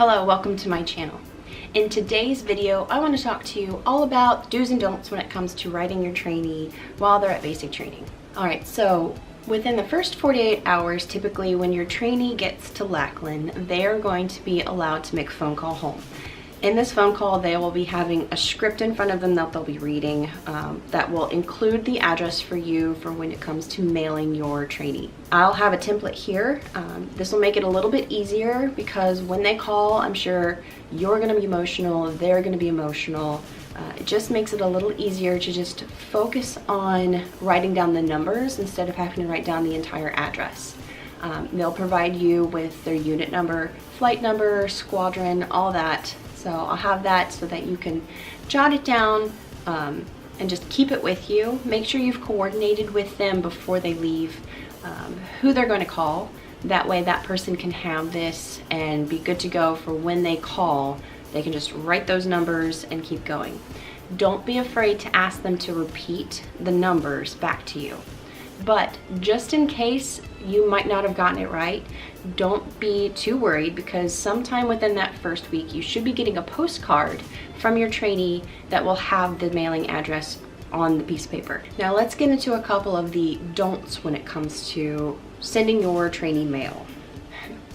Hello, welcome to my channel. In today's video, I want to talk to you all about do's and don'ts when it comes to writing your trainee while they're at basic training. Alright, so within the first 48 hours, typically when your trainee gets to Lackland, they are going to be allowed to make a phone call home. In this phone call, they will be having a script in front of them that they'll be reading that will include the address for you for when it comes to mailing your trainee. I'll have a template here. This will make it a little bit easier because when they call, I'm sure you're going to be emotional, they're going to be emotional. It just makes it a little easier to just focus on writing down the numbers instead of having to write down the entire address. They'll provide you with their unit number, flight number, squadron, all that. So I'll have that so that you can jot it down and just keep it with you. Make sure you've coordinated with them before they leave who they're going to call. That way that person can have this and be good to go for when they call. They can just write those numbers and keep going. Don't be afraid to ask them to repeat the numbers back to you. But just in case you might not have gotten it right, don't be too worried because sometime within that first week you should be getting a postcard from your trainee that will have the mailing address on the piece of paper. Now let's get into a couple of the don'ts when it comes to sending your trainee mail.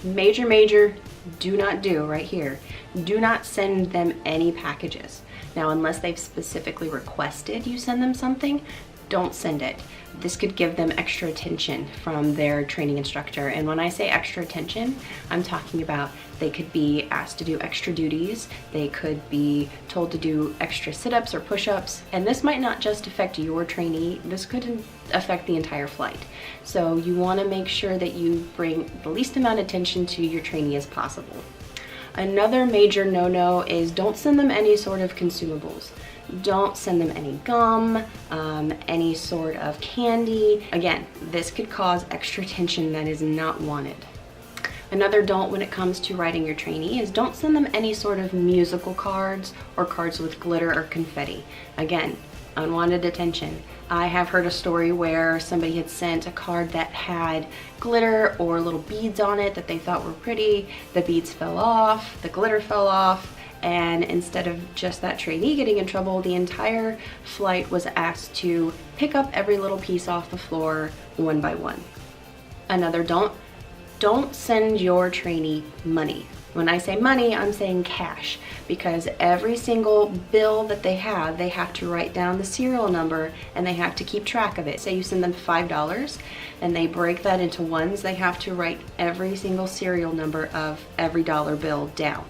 Major do not do right here. Do not send them any packages. Now unless they've specifically requested you send them something, don't send it. This could give them extra attention from their training instructor. And when I say extra attention, I'm talking about they could be asked to do extra duties. They could be told to do extra sit-ups or push-ups. And this might not just affect your trainee, this could affect the entire flight. So you want to make sure that you bring the least amount of attention to your trainee as possible. Another major no-no is don't send them any sort of consumables. Don't send them any gum, any sort of candy. Again, this could cause extra tension that is not wanted. Another don't when it comes to writing your trainee is don't send them any sort of musical cards or cards with glitter or confetti. Again, unwanted attention. I have heard a story where somebody had sent a card that had glitter or little beads on it that they thought were pretty. The beads fell off, the glitter fell off, and instead of just that trainee getting in trouble, the entire flight was asked to pick up every little piece off the floor one by one. Another don't send your trainee money. When I say money, I'm saying cash, because every single bill that they have to write down the serial number and they have to keep track of it. Say you send them $5 and they break that into ones, they have to write every single serial number of every dollar bill down.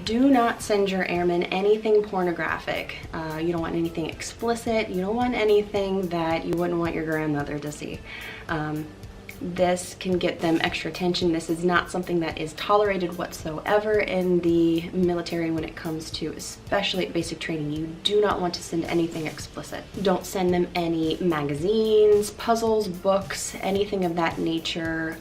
Do not send your airmen anything pornographic. You don't want anything explicit. You don't want anything that you wouldn't want your grandmother to see. This can get them extra attention. This is not something that is tolerated whatsoever in the military when it comes to, especially at basic training. You do not want to send anything explicit. Don't send them any magazines, puzzles, books, anything of that nature.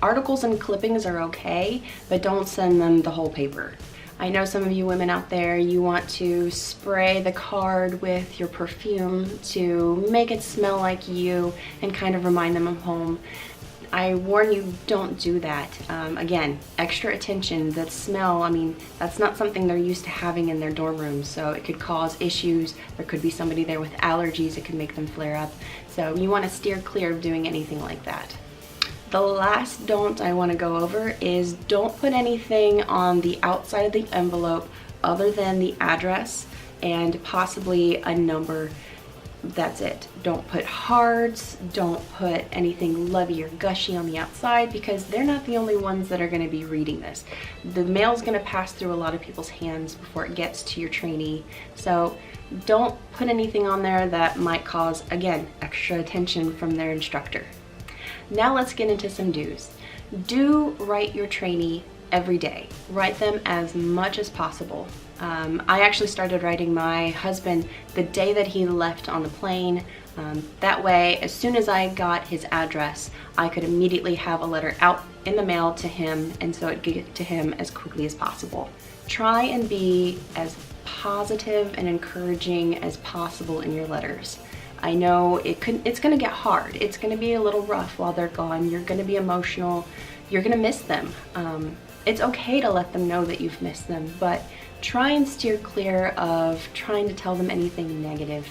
Articles and clippings are okay, but don't send them the whole paper. I know some of you women out there, you want to spray the card with your perfume to make it smell like you and kind of remind them of home. I warn you, don't do that. Again, extra attention, that smell, I mean, that's not something they're used to having in their dorm rooms, so it could cause issues. There could be somebody there with allergies, it could make them flare up. So you want to steer clear of doing anything like that. The last don't I want to go over is don't put anything on the outside of the envelope other than the address and possibly a number. That's it. Don't put hearts, don't put anything lovey or gushy on the outside because they're not the only ones that are going to be reading this. The mail's going to pass through a lot of people's hands before it gets to your trainee. So don't put anything on there that might cause, again, extra attention from their instructor. Now let's get into some do's. Do write your trainee every day. Write them as much as possible. I actually started writing my husband the day that he left on the plane. That way, as soon as I got his address, I could immediately have a letter out in the mail to him, and so it could get to him as quickly as possible. Try and be as positive and encouraging as possible in your letters. I know it's gonna get hard. It's gonna be a little rough while they're gone. You're gonna be emotional. You're gonna miss them. It's okay to let them know that you've missed them, but try and steer clear of trying to tell them anything negative.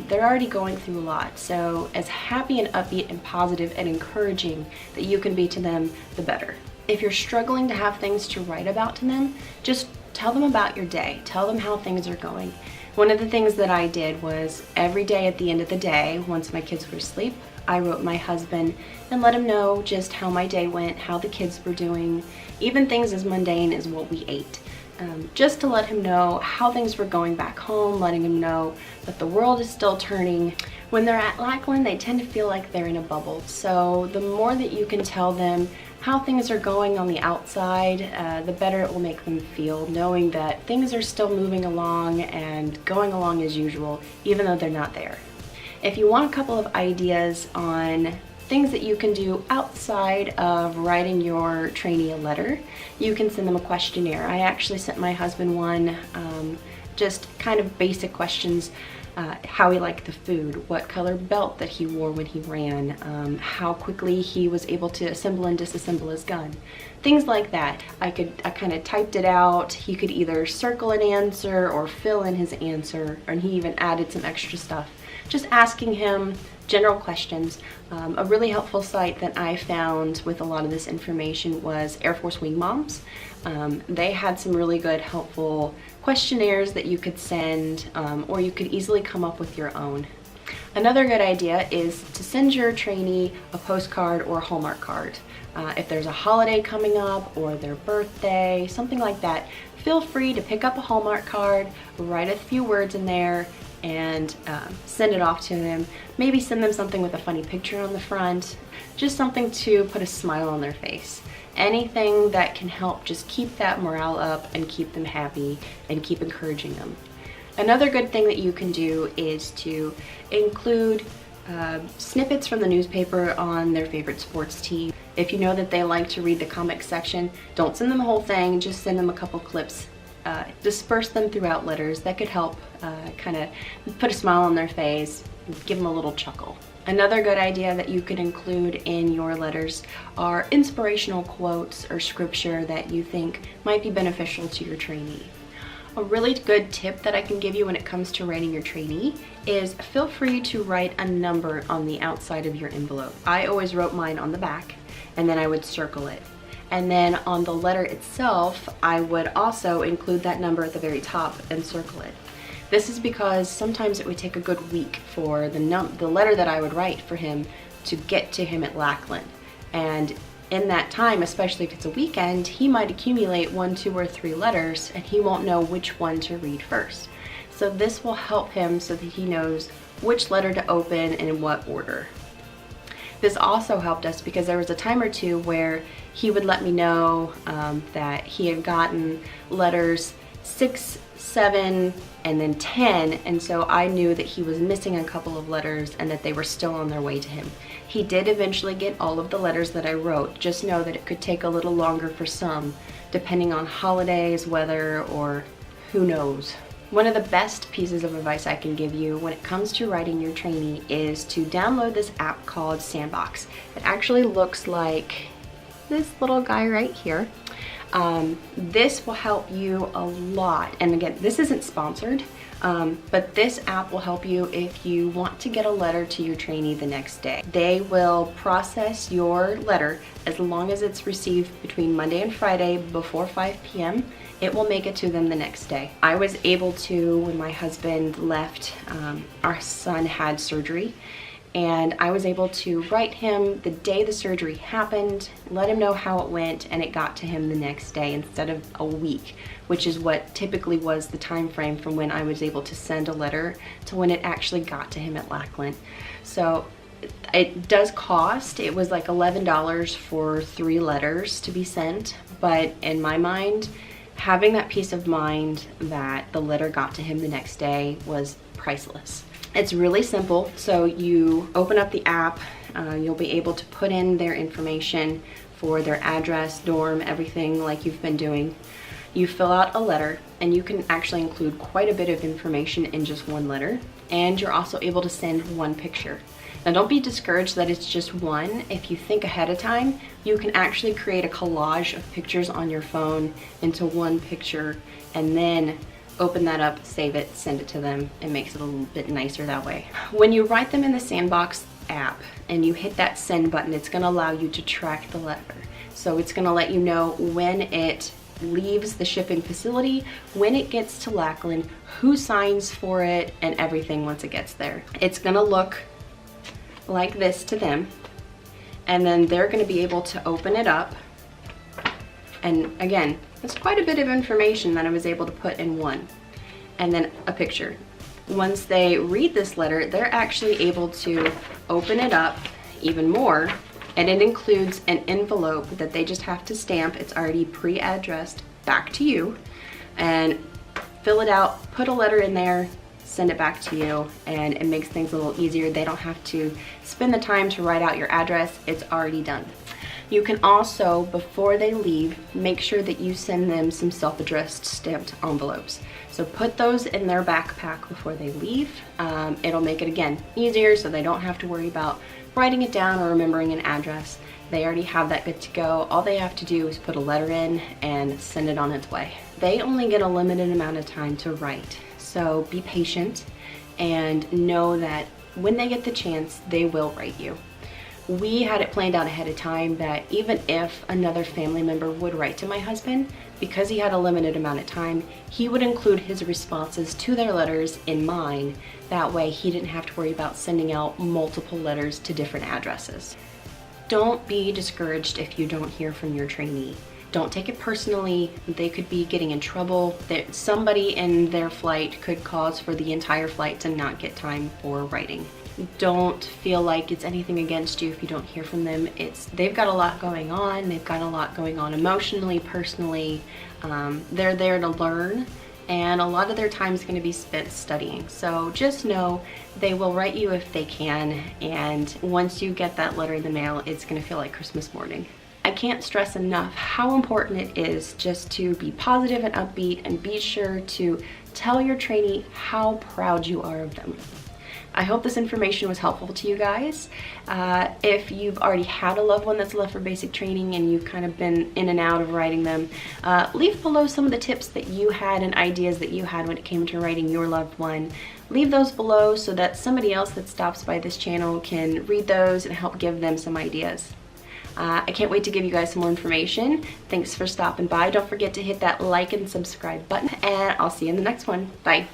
They're already going through a lot, so as happy and upbeat and positive and encouraging that you can be to them, the better. If you're struggling to have things to write about to them, just tell them about your day. Tell them how things are going. One of the things that I did was every day at the end of the day, once my kids were asleep, I wrote my husband and let him know just how my day went, how the kids were doing, even things as mundane as what we ate. Just to let him know how things were going back home, letting him know that the world is still turning. When they're at Lackland, they tend to feel like they're in a bubble. So the more that you can tell them how things are going on the outside, the better it will make them feel, knowing that things are still moving along and going along as usual, even though they're not there. If you want a couple of ideas on things that you can do outside of writing your trainee a letter, you can send them a questionnaire. I actually sent my husband one, just kind of basic questions. How he liked the food, what color belt that he wore when he ran, how quickly he was able to assemble and disassemble his gun. Things like that. I kind of typed it out. He could either circle an answer or fill in his answer, and he even added some extra stuff. Just asking him general questions. A really helpful site that I found with a lot of this information was Air Force Wing Moms. They had some really good, helpful questionnaires that you could send, or you could easily come up with your own. Another good idea is to send your trainee a postcard or a Hallmark card. If there's a holiday coming up or their birthday, something like that, feel free to pick up a Hallmark card, write a few words in there, and send it off to them. Maybe send them something with a funny picture on the front, just something to put a smile on their face. Anything that can help just keep that morale up and keep them happy and keep encouraging them. Another good thing that you can do is to include snippets from the newspaper on their favorite sports team. If you know that they like to read the comic section, don't send them the whole thing, just send them a couple clips. Disperse them throughout letters. That could help kind of put a smile on their face, give them a little chuckle. Another good idea that you could include in your letters are inspirational quotes or scripture that you think might be beneficial to your trainee. A really good tip that I can give you when it comes to writing your trainee is feel free to write a number on the outside of your envelope. I always wrote mine on the back, and then I would circle it. And then on the letter itself, I would also include that number at the very top and circle it. This is because sometimes it would take a good week for the letter that I would write for him to get to him at Lackland. And in that time, especially if it's a weekend, he might accumulate 1, 2, or 3 letters and he won't know which one to read first. So this will help him so that he knows which letter to open and in what order. This also helped us because there was a time or two where he would let me know that he had gotten letters 6, 7, and then 10, and so I knew that he was missing a couple of letters and that they were still on their way to him. He did eventually get all of the letters that I wrote. Just know that it could take a little longer for some, depending on holidays, weather, or who knows. One of the best pieces of advice I can give you when it comes to writing your trainee is to download this app called Sandboxx. It actually looks like this little guy right here. This will help you a lot, and again, this isn't sponsored, but this app will help you if you want to get a letter to your trainee the next day. They will process your letter as long as it's received between Monday and Friday before 5 p.m. It will make it to them the next day. I was able to, when my husband left, our son had surgery, and I was able to write him the day the surgery happened, let him know how it went, and it got to him the next day instead of a week, which is what typically was the time frame from when I was able to send a letter to when it actually got to him at Lackland. So it does cost, it was like $11 for 3 letters to be sent, but in my mind, having that peace of mind that the letter got to him the next day was priceless. It's really simple. So you open up the app, you'll be able to put in their information for their address, dorm, everything like you've been doing. You fill out a letter, and you can actually include quite a bit of information in just one letter, and you're also able to send one picture. Now don't be discouraged that it's just one. If you think ahead of time, you can actually create a collage of pictures on your phone into one picture and then open that up, save it, send it to them. It makes it a little bit nicer that way. When you write them in the Sandboxx app and you hit that send button, it's gonna allow you to track the letter. So it's gonna let you know when it leaves the shipping facility, when it gets to Lackland, who signs for it, and everything once it gets there. It's gonna look like this to them, and then they're gonna be able to open it up. And again, that's quite a bit of information that I was able to put in one. And then a picture. Once they read this letter, they're actually able to open it up even more, and it includes an envelope that they just have to stamp. It's already pre-addressed back to you, and fill it out, put a letter in there, send it back to you, and it makes things a little easier. They don't have to spend the time to write out your address. It's already done. You can also, before they leave, make sure that you send them some self-addressed stamped envelopes. So put those in their backpack before they leave. It'll make it, again, easier so they don't have to worry about writing it down or remembering an address. They already have that good to go. All they have to do is put a letter in and send it on its way. They only get a limited amount of time to write, so be patient and know that when they get the chance, they will write you. We had it planned out ahead of time that even if another family member would write to my husband, because he had a limited amount of time, he would include his responses to their letters in mine. That way he didn't have to worry about sending out multiple letters to different addresses. Don't be discouraged if you don't hear from your trainee. Don't take it personally. They could be getting in trouble. Somebody in their flight could cause for the entire flight to not get time for writing. Don't feel like it's anything against you if you don't hear from them. They've got a lot going on. They've got a lot going on emotionally, personally. They're there to learn, and a lot of their time is going to be spent studying. So just know they will write you if they can, and once you get that letter in the mail, it's going to feel like Christmas morning. I can't stress enough how important it is just to be positive and upbeat, and be sure to tell your trainee how proud you are of them. I hope this information was helpful to you guys. If you've already had a loved one that's left for basic training and you've kind of been in and out of writing them, leave below some of the tips that you had and ideas that you had when it came to writing your loved one. Leave those below so that somebody else that stops by this channel can read those and help give them some ideas. I can't wait to give you guys some more information. Thanks for stopping by. Don't forget to hit that like and subscribe button, and I'll see you in the next one. Bye.